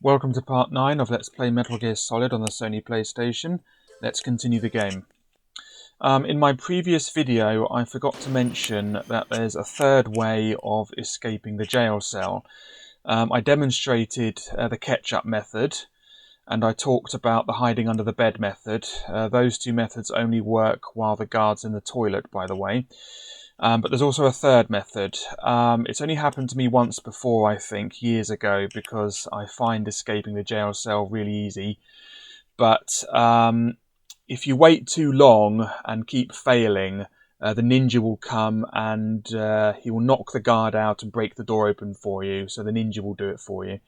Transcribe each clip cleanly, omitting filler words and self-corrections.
Welcome to part 9 of Let's Play Metal Gear Solid on the Sony PlayStation. Let's continue the game. In my previous video, I forgot to mention that there's a third way of escaping the jail cell. I demonstrated the ketchup method, and I talked about the hiding under the bed method. Those two methods only work while the guard's in the toilet, by the way. But there's also a third method. It's only happened to me once before, I think, years ago, because I find escaping the jail cell really easy. But if you wait too long and keep failing, the ninja will come and he will knock the guard out and break the door open for you. So the ninja will do it for you.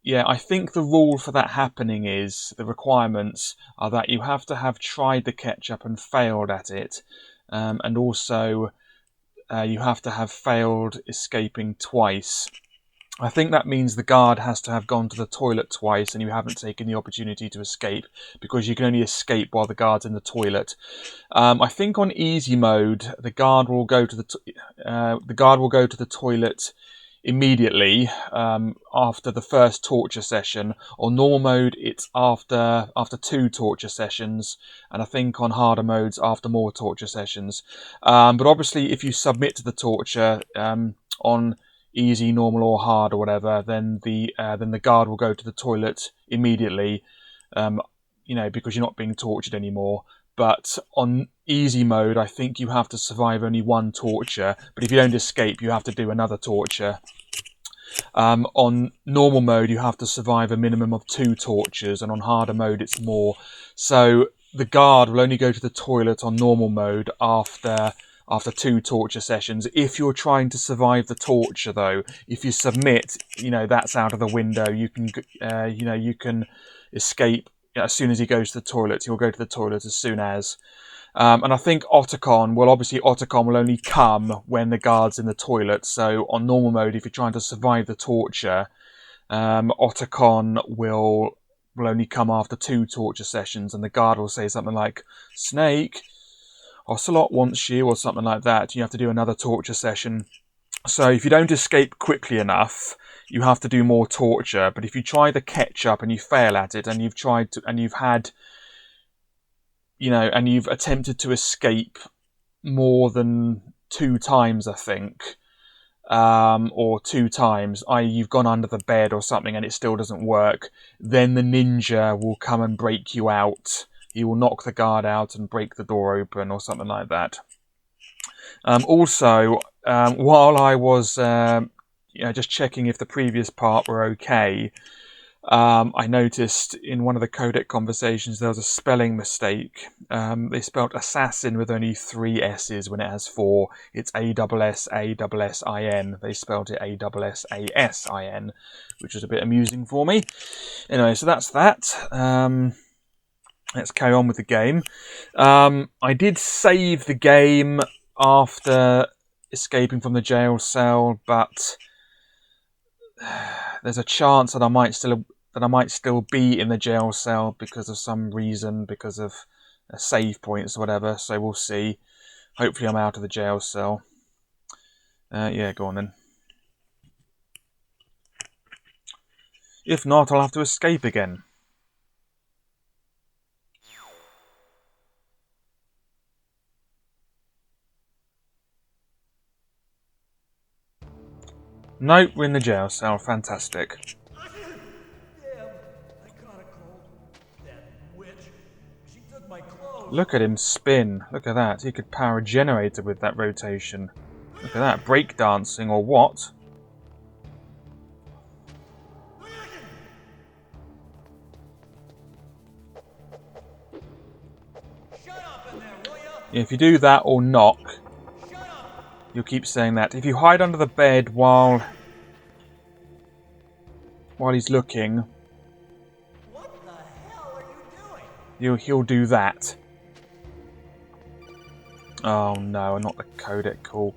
Yeah, I think the rule for that happening is, the requirements are that you have to have tried the ketchup and failed at it. And also, you have to have failed escaping twice. I think that means the guard has to have gone to the toilet twice and you haven't taken the opportunity to escape, because you can only escape while the guard's in the toilet. I think on easy mode, the guard will go to the toilet immediately after the first torture session. On normal mode, it's after 2 torture sessions, and I think on harder modes after more torture sessions. But obviously, if you submit to the torture on easy, normal, or hard, or whatever, then the guard will go to the toilet immediately. Because you're not being tortured anymore. But on easy mode, I think you have to survive only 1 torture. But if you don't escape, you have to do another torture. On normal mode, you have to survive a minimum of 2 tortures, and on harder mode, it's more. So the guard will only go to the toilet on normal mode after 2 torture sessions. If you're trying to survive the torture, though, if you submit, that's out of the window. You can escape as soon as he goes to the toilet. He'll go to the toilet as soon as. And I think Otacon will only come when the guard's in the toilet. So on normal mode, if you're trying to survive the torture, Otacon will only come after 2 torture sessions, and the guard will say something like, "Snake, Ocelot wants you," or something like that. You have to do another torture session. So if you don't escape quickly enough, you have to do more torture. But if you try the ketchup and you fail at it, and you've attempted to escape more than 2 times, I think, or 2 times, i.e. you've gone under the bed or something and it still doesn't work, then the ninja will come and break you out. He will knock the guard out and break the door open or something like that. Also, while I was just checking if the previous part were okay, I noticed in one of the codec conversations there was a spelling mistake. They spelled assassin with only 3 S's when it has 4. It's A-S-S-A-S-S-I-N. They spelled it A-S-S-A-S-I-N, which was a bit amusing for me. Anyway, so that's that. Let's carry on with the game. I did save the game after escaping from the jail cell, but there's a chance that I might still be in the jail cell because of some reason, because of save points or whatever. So we'll see. Hopefully, I'm out of the jail cell. Yeah, go on then. If not, I'll have to escape again. Nope, we're in the jail cell. Fantastic. Look at him spin. Look at that. He could power a generator with that rotation. Look at that. Breakdancing or what? If you do that or knock, you'll keep saying that. If you hide under the bed while he's looking, what the hell are you doing? He'll do that. Oh no, not the codec call.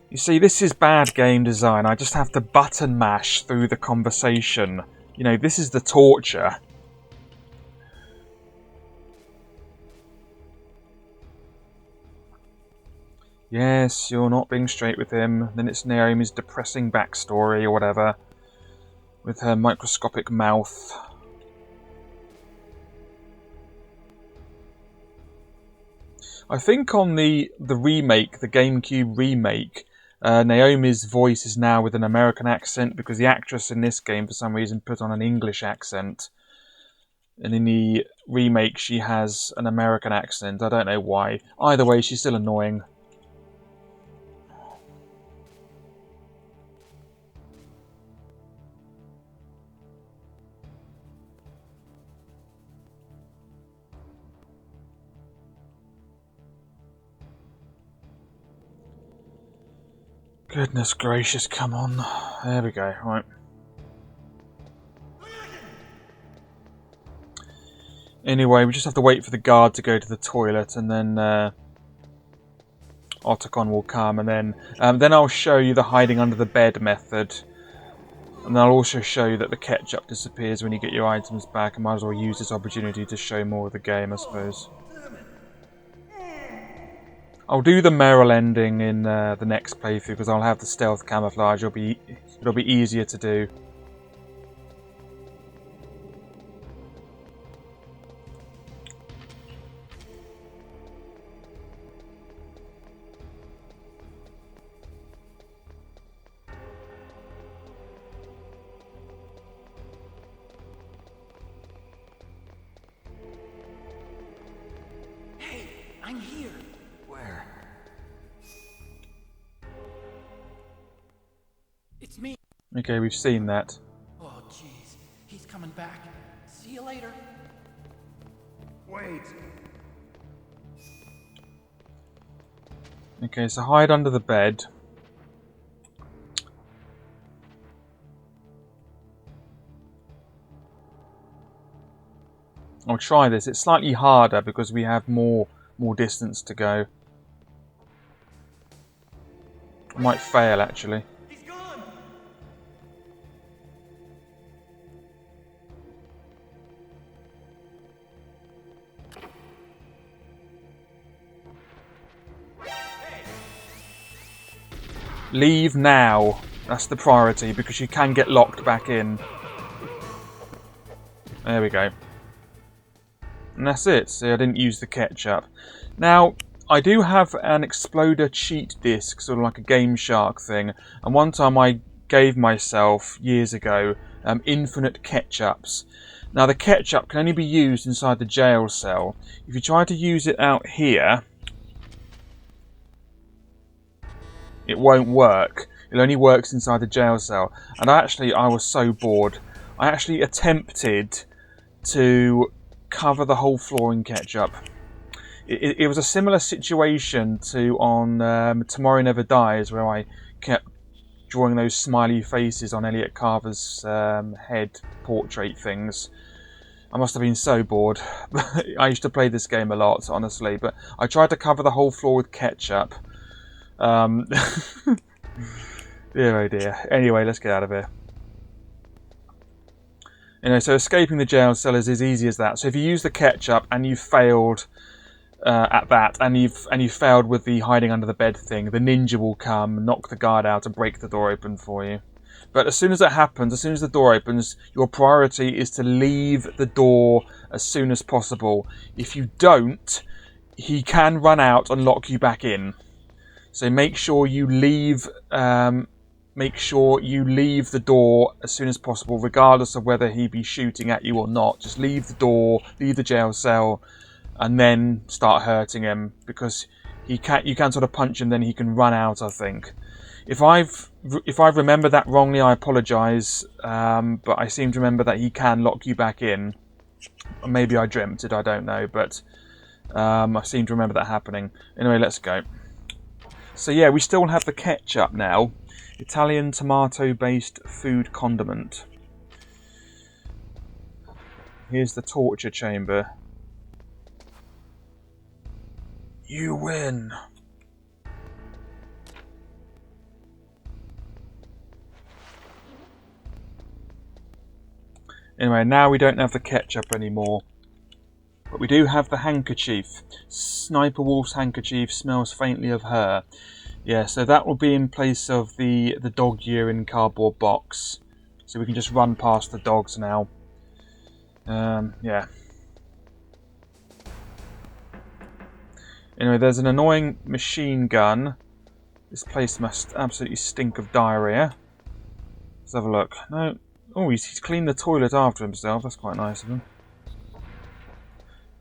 You see, this is bad game design. I just have to button mash through the conversation. This is the torture. Yes, you're not being straight with him. Then it's Naomi's depressing backstory or whatever. With her microscopic mouth. I think on the remake, the GameCube remake, Naomi's voice is now with an American accent because the actress in this game, for some reason, put on an English accent. And in the remake, she has an American accent. I don't know why. Either way, she's still annoying. Goodness gracious, come on. There we go, right. Anyway, we just have to wait for the guard to go to the toilet, and then Otacon will come, and then I'll show you the hiding under the bed method. And I'll also show you that the ketchup disappears when you get your items back. I might as well use this opportunity to show more of the game, I suppose. I'll do the Merrill ending in the next playthrough because I'll have the stealth camouflage. It'll be easier to do. Hey, I'm here. Where? It's me. Okay, we've seen that. Oh, jeez. He's coming back. See you later. Wait. Okay, so hide under the bed. I'll try this. It's slightly harder because we have more distance to go. I might fail actually. He's gone. Leave now. That's the priority because you can get locked back in. There we go. And that's it. See, I didn't use the ketchup. Now, I do have an Exploder cheat disc, sort of like a Game Shark thing. And one time I gave myself, years ago, infinite ketchups. Now, the ketchup can only be used inside the jail cell. If you try to use it out here, it won't work. It only works inside the jail cell. And I was so bored. I actually attempted to cover the whole floor in ketchup. It was a similar situation to on Tomorrow Never Dies, where I kept drawing those smiley faces on Elliot Carver's head portrait things. I must have been so bored. I used to play this game a lot, honestly, but I tried to cover the whole floor with ketchup. Dear oh dear. Anyway, let's get out of here. So escaping the jail cell is as easy as that. So if you use the ketchup and you failed at that, and you've failed with the hiding under the bed thing, the ninja will come, knock the guard out, and break the door open for you. But as soon as that happens, as soon as the door opens, your priority is to leave the door as soon as possible. If you don't, he can run out and lock you back in. So make sure you leave. Make sure you leave the door as soon as possible, regardless of whether he be shooting at you or not. Just leave the door, leave the jail cell, and then start hurting him, because you can sort of punch him, then he can run out, I think. If I've remembered that wrongly, I apologise, but I seem to remember that he can lock you back in. Maybe I dreamt it, I don't know, but I seem to remember that happening. Anyway, let's go. So yeah, we still have the ketchup now. Italian tomato-based food condiment. Here's the torture chamber. You win. Anyway, now we don't have the ketchup anymore. But we do have the handkerchief. Sniper Wolf's handkerchief smells faintly of her. Yeah, so that will be in place of the dog urine cardboard box. So we can just run past the dogs now. Yeah. Anyway, there's an annoying machine gun. This place must absolutely stink of diarrhea. Let's have a look. No. Oh, he's cleaned the toilet after himself. That's quite nice of him.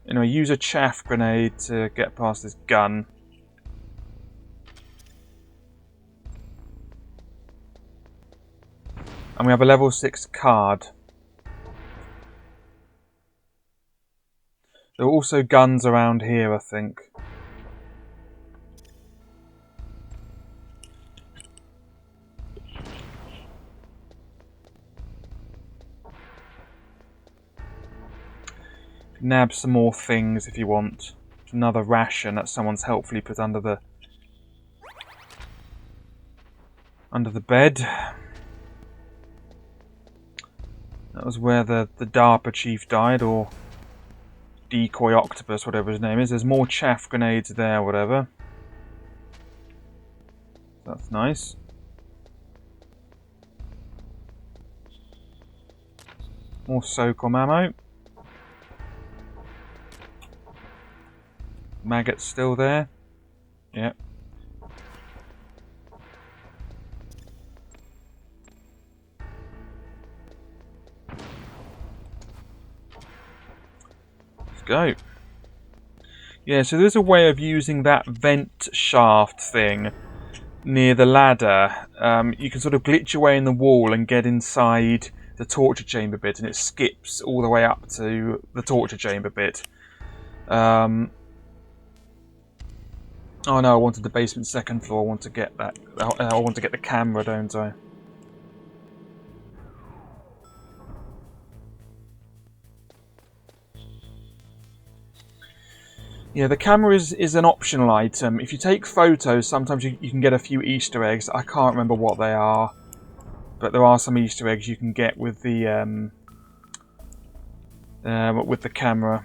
Anyway, use a chaff grenade to get past this gun. And we have a level 6 card. There are also guns around here, I think. Nab some more things if you want. Another ration that someone's helpfully put under the bed. That was where the DARPA chief died, or decoy octopus, whatever his name is. There's more chaff grenades there, whatever. That's nice. More SOCOM ammo. Maggot's still there. Yep. Let's go. Yeah, so there's a way of using that vent shaft thing near the ladder. You can sort of glitch away in the wall and get inside the torture chamber bit, and it skips all the way up to the torture chamber bit. Oh no, I wanted the basement second floor. I want to get that. I want to get the camera, don't I? Yeah, the camera is an optional item. If you take photos, sometimes you can get a few Easter eggs. I can't remember what they are, but there are some Easter eggs you can get with the camera.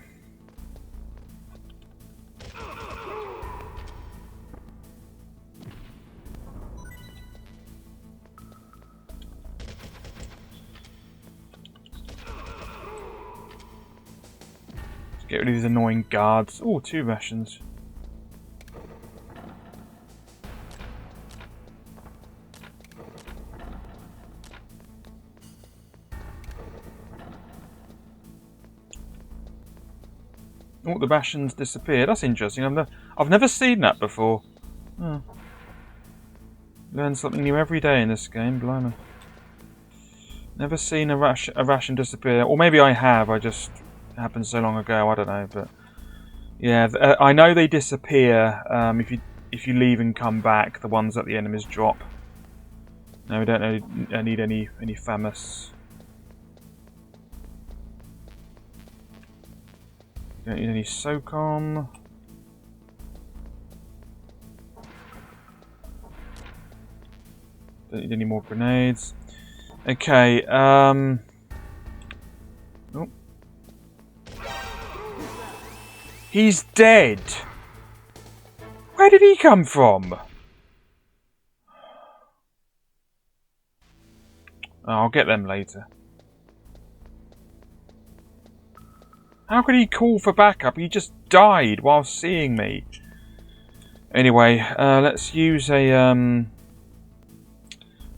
Get rid of these annoying guards. Oh, 2 rations. Oh, the rations disappeared. That's interesting. I've never seen that before. Oh. Learn something new every day in this game, blimey. Never seen a ration disappear. Or maybe I have, it happened so long ago, I don't know. But yeah, I know they disappear if you leave and come back, the ones that the enemies drop. No, we don't need any FAMAS. Don't need any SOCOM. Don't need any more grenades. Okay, oh. He's dead! Where did he come from? Oh, I'll get them later. How could he call for backup? He just died while seeing me. Anyway, let's use a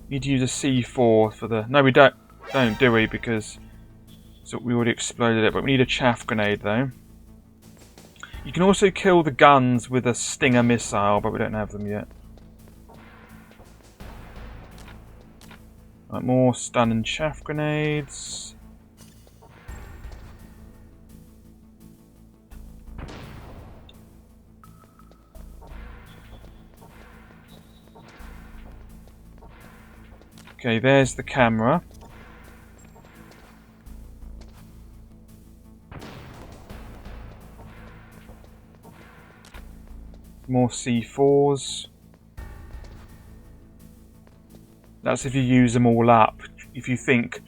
need to use a C4 for the... No, we don't do we? Because we already exploded it. But we need a chaff grenade though. You can also kill the guns with a Stinger missile, but we don't have them yet. Right, more stun and chaff grenades. Okay, there's the camera. More C4s. That's if you use them all up. If you think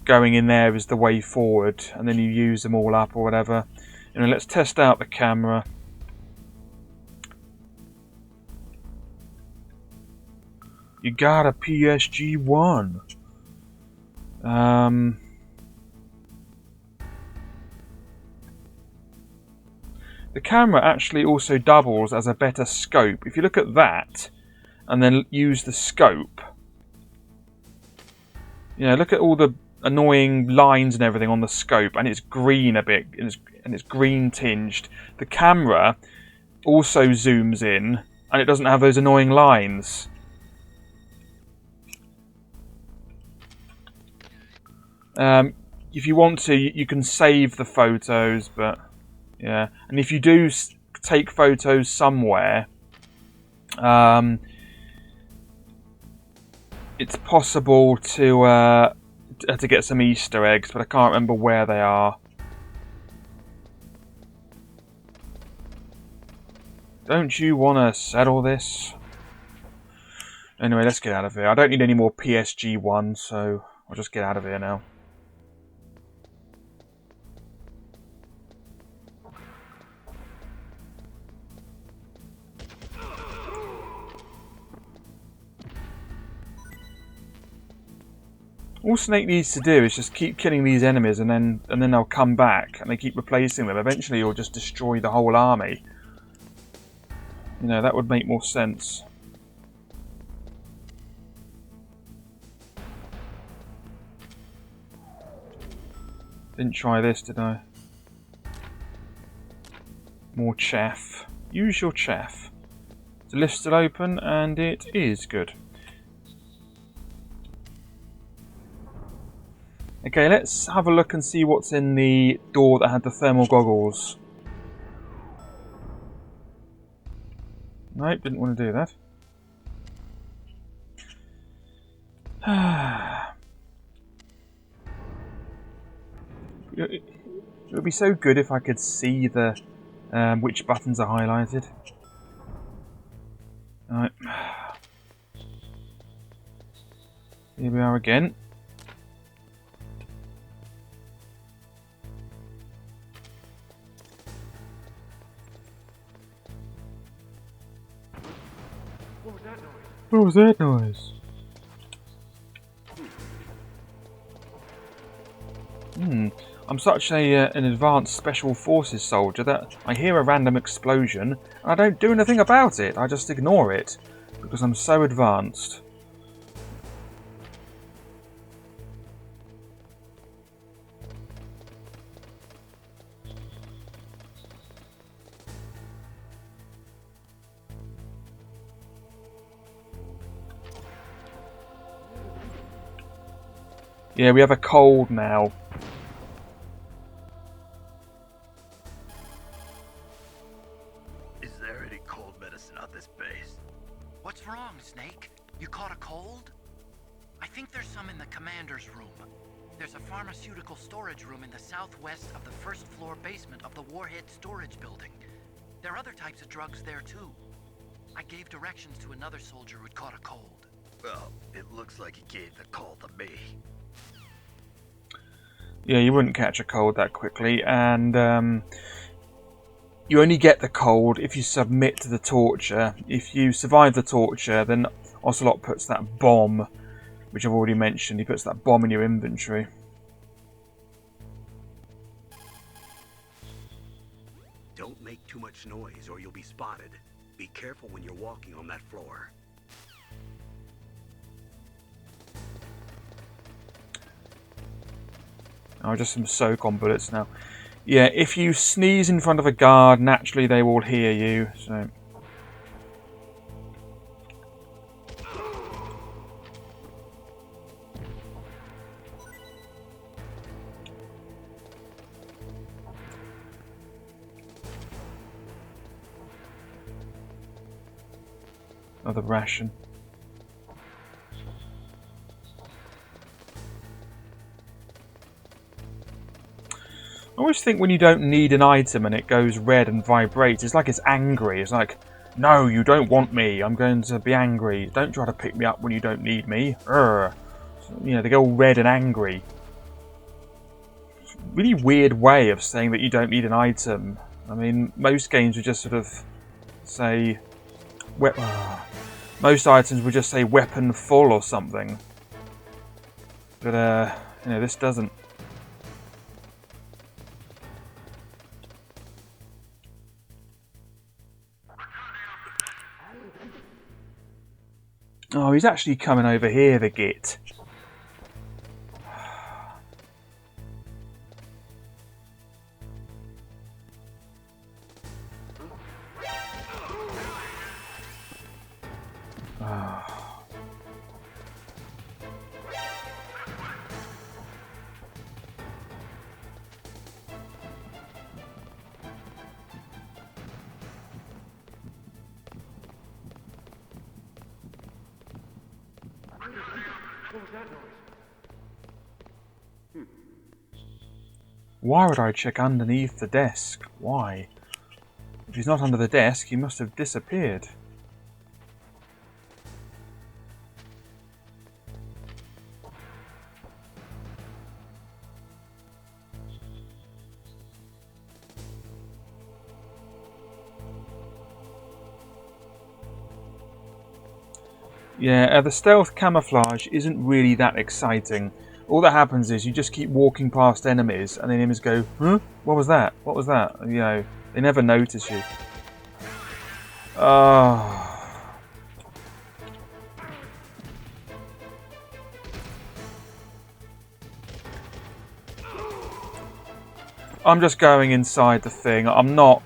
going in there is the way forward, and then you use them all up or whatever. You know, let's test out the camera. You got a PSG1. The camera actually also doubles as a better scope. If you look at that and then use the scope, you know, look at all the annoying lines and everything on the scope, and it's green a bit, and it's green tinged. The camera also zooms in, and it doesn't have those annoying lines. If you want to, you can save the photos, but yeah. And if you do take photos somewhere, it's possible to get some Easter eggs, but I can't remember where they are. Don't you want to settle this? Anyway, let's get out of here. I don't need any more PSG1, so I'll just get out of here now. All Snake needs to do is just keep killing these enemies, and then they'll come back, and they keep replacing them. Eventually, you'll just destroy the whole army. You know, that would make more sense. Didn't try this, did I? More chaff. Use your chaff. The lift's still open, and it is good. Okay, let's have a look and see what's in the door that had the thermal goggles. Nope, didn't want to do that. It would be so good if I could see the which buttons are highlighted. Right. Here we are again. What was that noise? I'm such an advanced special forces soldier that I hear a random explosion and I don't do anything about it. I just ignore it because I'm so advanced. Yeah, we have a cold now. Is there any cold medicine on this base? What's wrong, Snake? You caught a cold? I think there's some in the commander's room. There's a pharmaceutical storage room in the southwest of the first floor basement of the warhead storage building. There are other types of drugs there too. I gave directions to another soldier who'd caught a cold. Well, it looks like he gave the call to me. Yeah, you wouldn't catch a cold that quickly, and you only get the cold if you submit to the torture. If you survive the torture, then Ocelot puts that bomb, which I've already mentioned, he puts that bomb in your inventory. Don't make too much noise or you'll be spotted. Be careful when you're walking on that floor. Oh, just some soak on bullets now. Yeah, if you sneeze in front of a guard, naturally they will hear you, so... Another ration. I always think when you don't need an item and it goes red and vibrates, it's like it's angry. It's like, no, you don't want me. I'm going to be angry. Don't try to pick me up when you don't need me. Urgh. You know, they go all red and angry. really weird way of saying that you don't need an item. I mean, most games would just sort of say... most items would just say weapon full or something. But, you know, this doesn't. Oh, he's actually coming over here, the git. Why would I check underneath the desk? Why? If he's not under the desk, he must have disappeared. Yeah, the stealth camouflage isn't really that exciting. All that happens is you just keep walking past enemies and the enemies go, huh? What was that? What was that? You know, they never notice you. I'm just going inside the thing. I'm not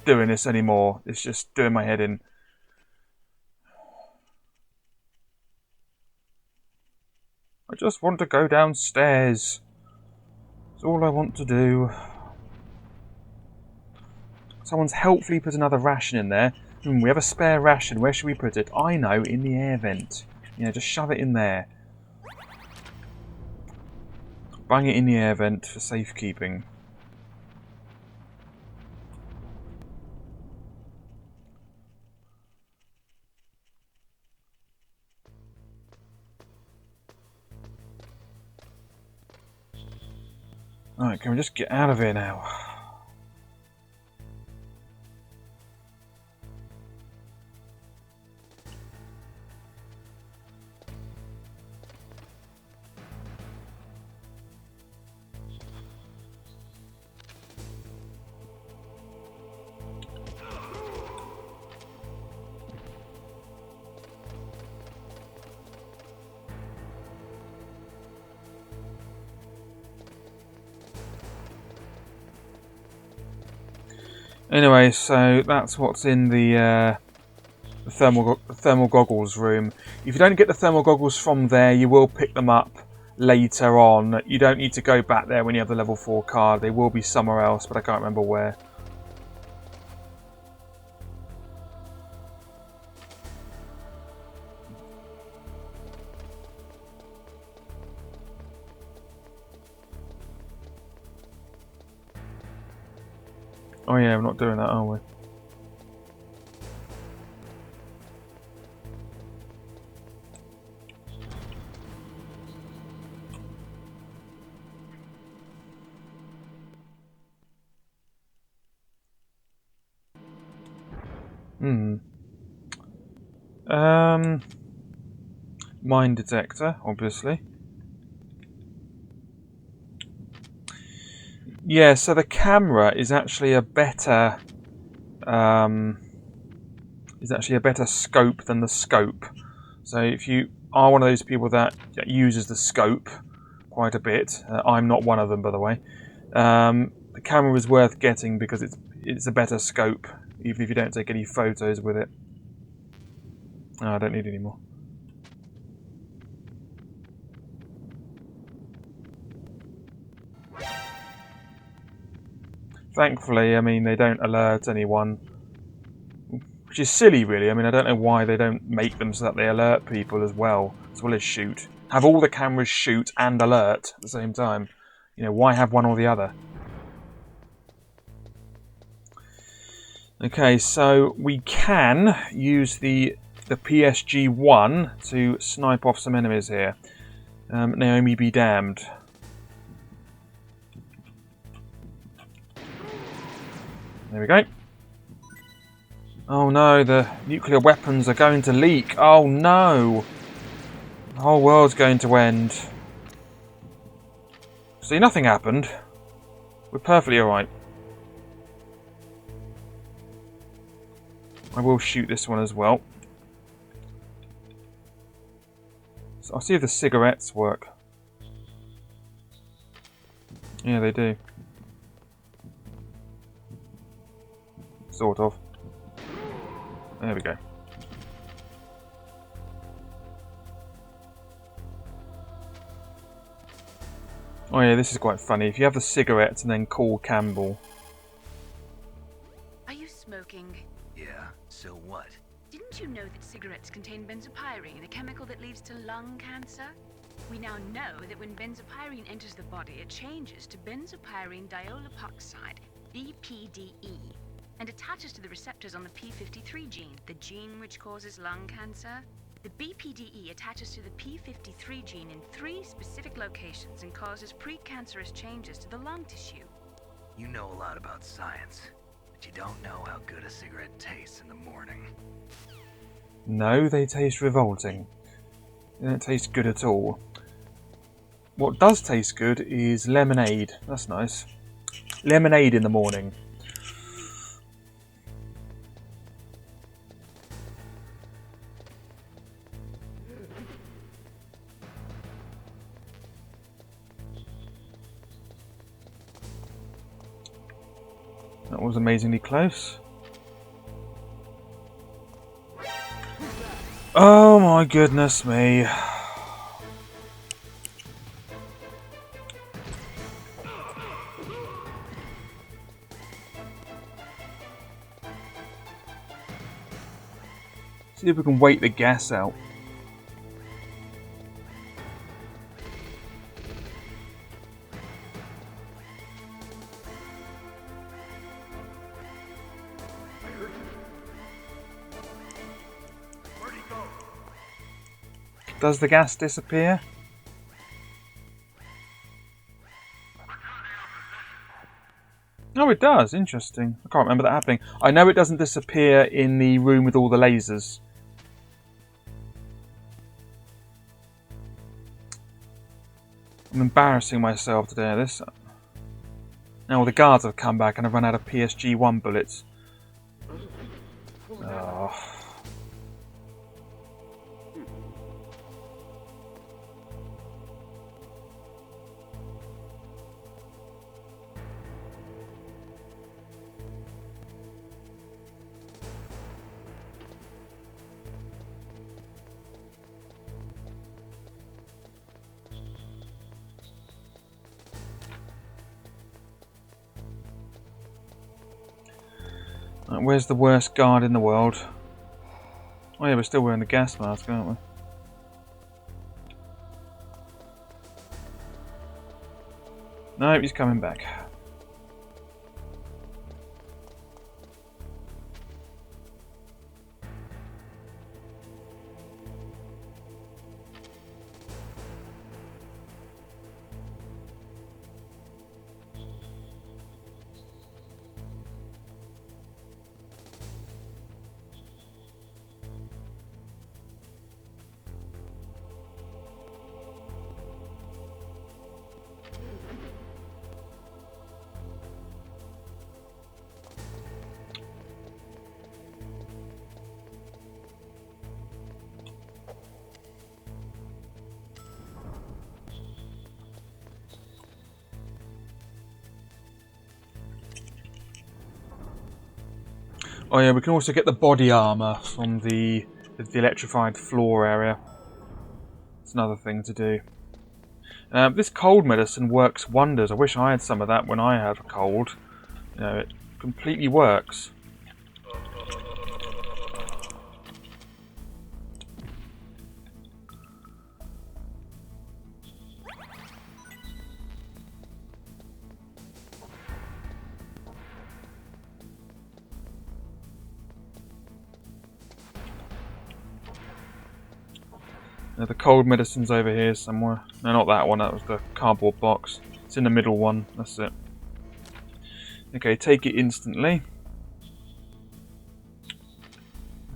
doing this anymore. It's just doing my head in. I just want to go downstairs. That's all I want to do. Someone's helpfully put another ration in there. We have a spare ration. Where should we put it? I know, in the air vent. Yeah, just shove it in there. Bang it in the air vent for safekeeping. Alright, can we just get out of here now? Anyway, so that's what's in the thermal goggles room. If you don't get the thermal goggles from there, you will pick them up later on. You don't need to go back there when you have the level 4 card. They will be somewhere else, but I can't remember where. Oh yeah, we're not doing that, are we? Mine detector, obviously. Yeah, so the camera is actually a better scope than the scope. So if you are one of those people that uses the scope quite a bit, I'm not one of them, by the way. The camera is worth getting because it's a better scope, even if you don't take any photos with it. Oh, I don't need any more. Thankfully, I mean, they don't alert anyone, which is silly, really. I mean, I don't know why they don't make them so that they alert people as well as shoot. Have all the cameras shoot and alert at the same time. You know, why have one or the other? Okay, so we can use the PSG-1 to snipe off some enemies here. Naomi be damned. There we go. Oh no, the nuclear weapons are going to leak. Oh no! The whole world's going to end. See, nothing happened. We're perfectly alright. I will shoot this one as well. So I'll see if the cigarettes work. Yeah, they do. Sort of. There we go. Oh yeah, this is quite funny. If you have the cigarettes and then call Campbell. Are you smoking? Yeah, so what? Didn't you know that cigarettes contain benzopyrene, a chemical that leads to lung cancer? We now know that when benzopyrene enters the body, it changes to benzopyrene diolipoxide, BPDE, and attaches to the receptors on the p53 gene, the gene which causes lung cancer. The BPDE attaches to the p53 gene in 3 specific locations and causes precancerous changes to the lung tissue. You know a lot about science, but you don't know how good a cigarette tastes in the morning. No, they taste revolting. They don't taste good at all. What does taste good is lemonade. That's nice. Lemonade in the morning. That was amazingly close. Oh my goodness me. See if we can wait the gas out. Does the gas disappear? Oh, it does. Interesting. I can't remember that happening. I know it doesn't disappear in the room with all the lasers. I'm embarrassing myself today. This. Now all the guards have come back and I've run out of PSG1 bullets. Oh. Where's the worst guard in the world? Oh yeah, we're still wearing the gas mask, aren't we? No, he's coming back. Oh yeah, we can also get the body armour from the electrified floor area. It's another thing to do. This cold medicine works wonders. I wish I had some of that when I had a cold. You know, it completely works. The cold medicine's over here somewhere. No, not that one. That was the cardboard box. It's in the middle one. That's it. Okay, take it instantly.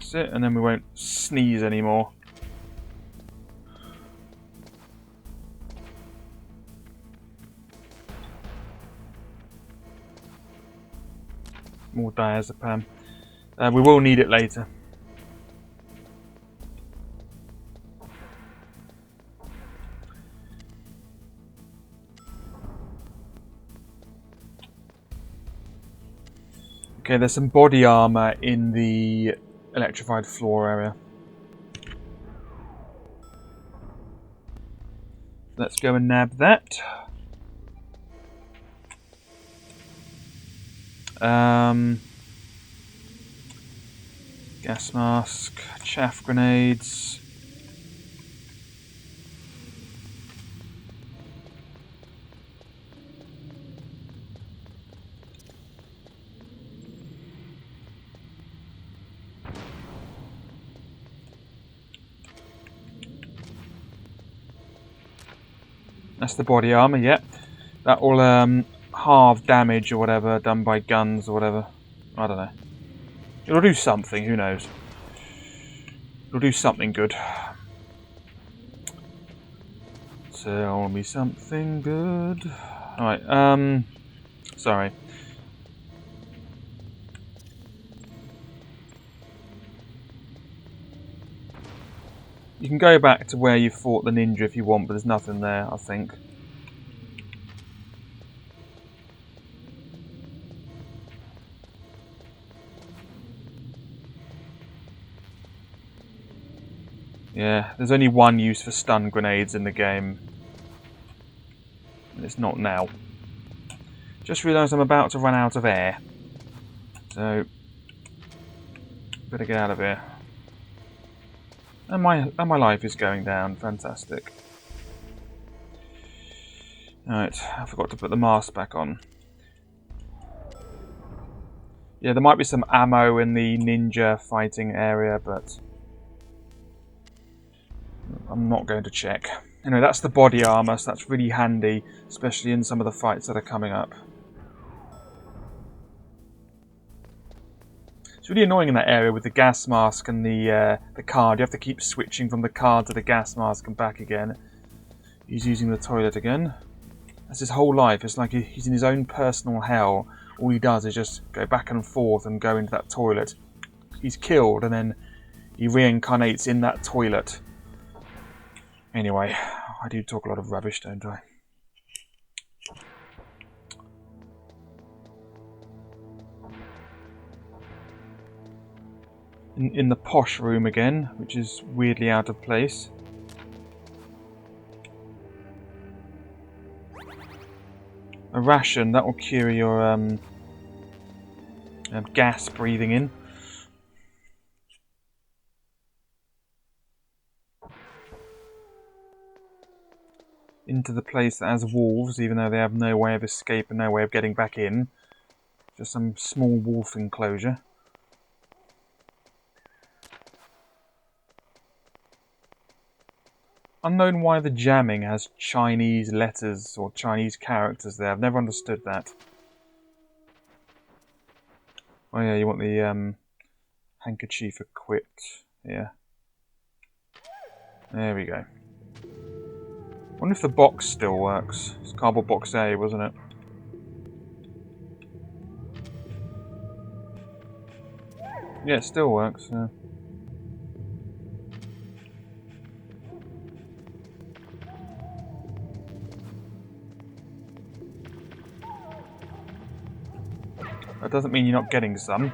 That's it, and then we won't sneeze anymore. More diazepam. We will need it later. Okay, there's some body armor in the electrified floor area. Let's go and nab that. Gas mask, chaff grenades. That's the body armor, yep. That will halve damage or whatever done by guns or whatever. I don't know. It'll do something, who knows. It'll do something good. Tell me something good. Alright, sorry. You can go back to where you fought the ninja if you want, but there's nothing there, I think. Yeah, there's only one use for stun grenades in the game. And it's not now. Just realised I'm about to run out of air. So, better get out of here. And my life is going down. Fantastic. Alright, I forgot to put the mask back on. Yeah, there might be some ammo in the ninja fighting area, but I'm not going to check. Anyway, that's the body armor, so that's really handy, especially in some of the fights that are coming up. It's really annoying in that area with the gas mask and the card. You have to keep switching from the card to the gas mask and back again. He's using the toilet again. That's his whole life. It's like he's in his own personal hell. All he does is just go back and forth and go into that toilet. He's killed and then he reincarnates in that toilet. Anyway, I do talk a lot of rubbish, don't I? In the posh room again, which is weirdly out of place. A ration, that will cure your gas breathing in. Into the place that has wolves, even though they have no way of escape and no way of getting back in. Just some small wolf enclosure. Unknown why the jamming has Chinese letters or Chinese characters there. I've never understood that. Oh yeah, you want the handkerchief equipped. Yeah. There we go. Wonder if the box still works. It's cardboard box A, wasn't it? Yeah, it still works. Yeah. That doesn't mean you're not getting some.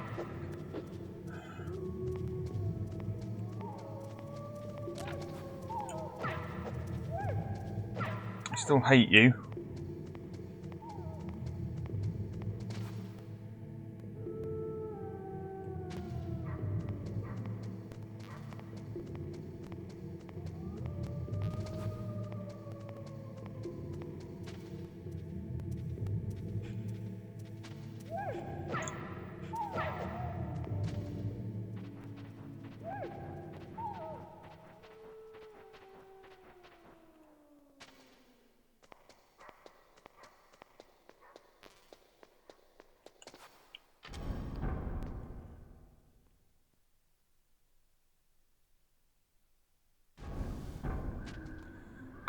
I still hate you.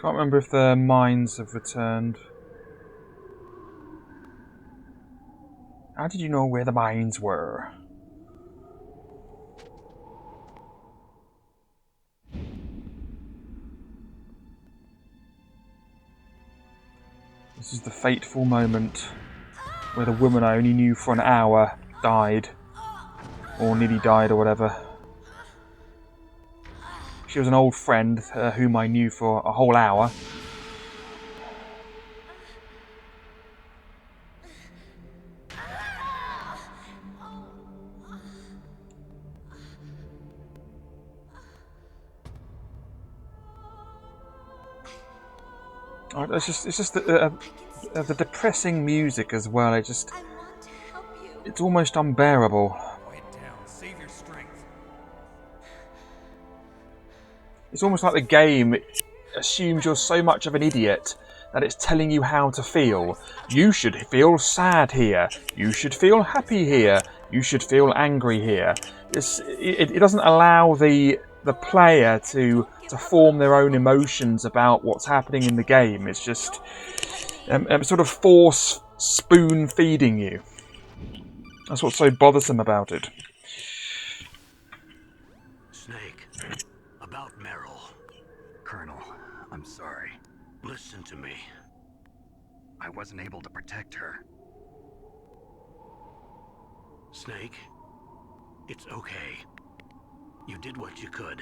Can't remember if the mines have returned. How did you know where the mines were? This is the fateful moment where the woman I only knew for an hour died. Or nearly died or whatever. She was an old friend whom I knew for a whole hour. It's just the depressing music as well. It's almost unbearable. Quiet down. Save your strength. It's almost like the game assumes you're so much of an idiot that it's telling you how to feel. You should feel sad here. You should feel happy here. You should feel angry here. It doesn't allow the player to form their own emotions about what's happening in the game. It's just sort of force spoon feeding you. That's what's so bothersome about it. Snake, about Meryl. Colonel, I'm sorry. Listen to me. I wasn't able to protect her. Snake, it's okay. You did what you could.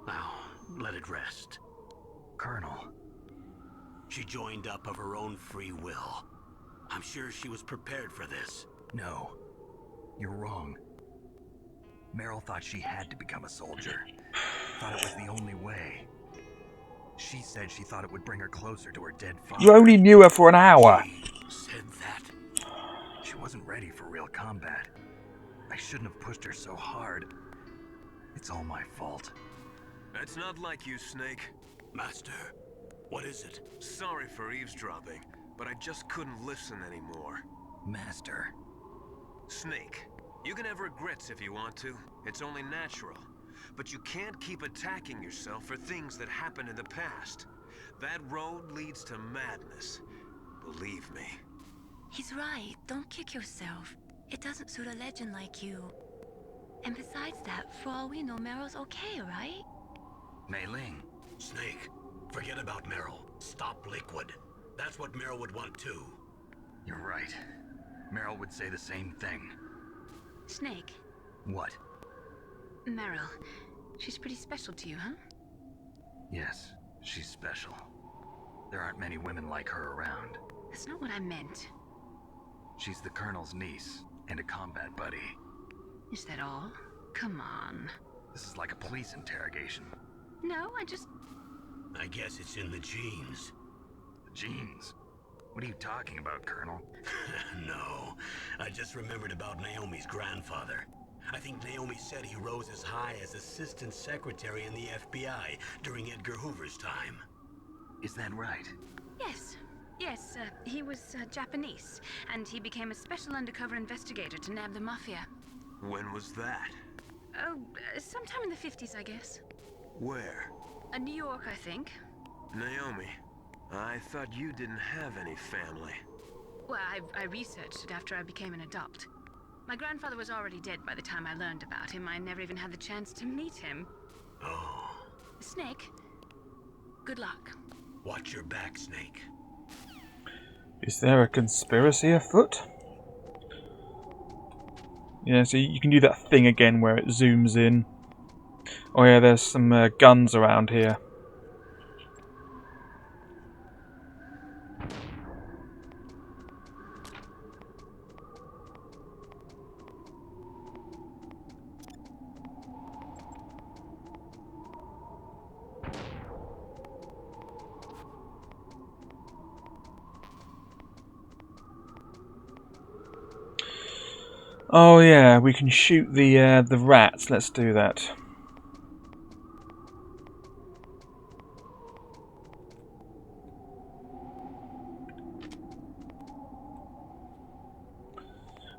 Now, let it rest. Colonel, She joined up of her own free will. I'm sure she was prepared for this. no. You're wrong. Meryl thought she had to become a soldier. Thought it was the only way. She said she thought it would bring her closer to her dead father. You only knew her for an hour. She said that. She wasn't ready for real combat. I shouldn't have pushed her so hard. It's all my fault. That's not like you, Snake. Master, what is it? Sorry for eavesdropping, but I just couldn't listen anymore. Master. Snake, you can have regrets if you want to. It's only natural. But you can't keep attacking yourself for things that happened in the past. That road leads to madness. Believe me. He's right. Don't kick yourself. It doesn't suit a legend like you. And besides that, for all we know, Meryl's okay, right? Mei Ling. Snake, forget about Meryl. Stop Liquid. That's what Meryl would want too. You're right. Meryl would say the same thing. Snake, What? Meryl. She's pretty special to you, huh? Yes, she's special. There aren't many women like her around. That's not what I meant. She's the Colonel's niece and a combat buddy. Is that all? Come on. This is like a police interrogation. No, I just... I guess it's in the genes. The genes. What are you talking about, Colonel? No, I just remembered about Naomi's grandfather. I think Naomi said he rose as high as assistant secretary in the FBI during Edgar Hoover's time. Is that right? Yes. Yes, he was Japanese, and he became a special undercover investigator to nab the mafia. When was that? Oh, sometime in the 50s, I guess. Where? New York, I think. Naomi, I thought you didn't have any family. Well, I researched it after I became an adult. My grandfather was already dead by the time I learned about him. I never even had the chance to meet him. Oh, Snake, good luck. watch your back, Snake. Is there a conspiracy afoot? Yeah, so you can do that thing again where it zooms in. Oh yeah, there's some guns around here. Oh yeah, we can shoot the rats. Let's do that.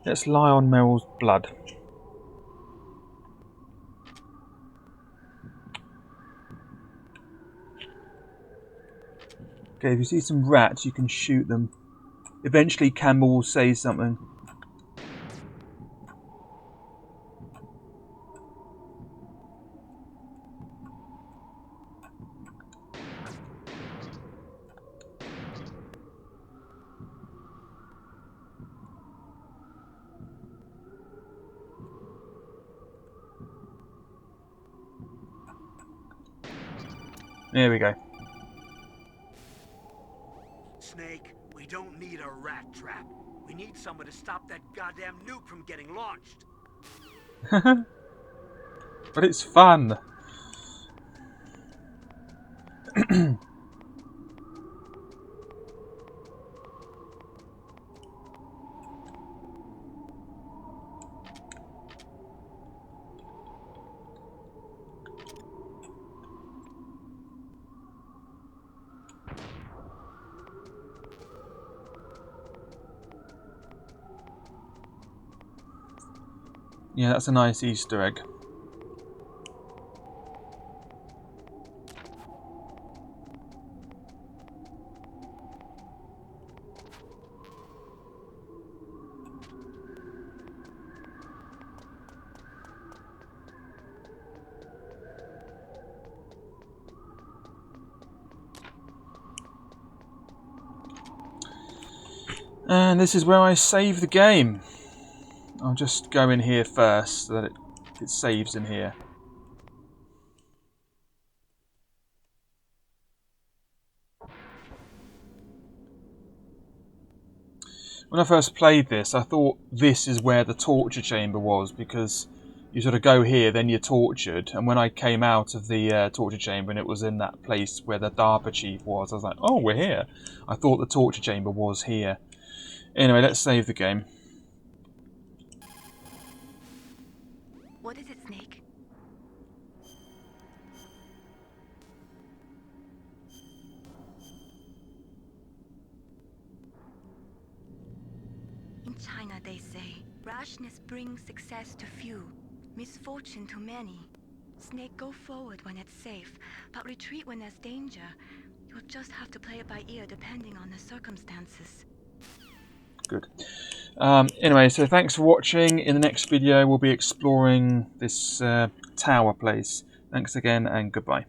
Let's lie on Meryl's blood. Okay, if you see some rats, you can shoot them. Eventually, Campbell will say something. There we go. Snake, we don't need a rat trap. We need someone to stop that goddamn nuke from getting launched. But it's fun. Yeah, that's a nice Easter egg. And this is where I save the game. I'll just go in here first so that it saves in here. When I first played this, I thought this is where the torture chamber was, because you sort of go here, then you're tortured. And when I came out of the torture chamber and it was in that place where the DARPA chief was, I was like, oh, we're here. I thought the torture chamber was here. Anyway, let's save the game. What is it, Snake? In China, they say, rashness brings success to few, misfortune to many. Snake, go forward when it's safe, but retreat when there's danger. You'll just have to play it by ear depending on the circumstances. Good. Anyway, so thanks for watching. In the next video, we'll be exploring this tower place. Thanks again, and goodbye.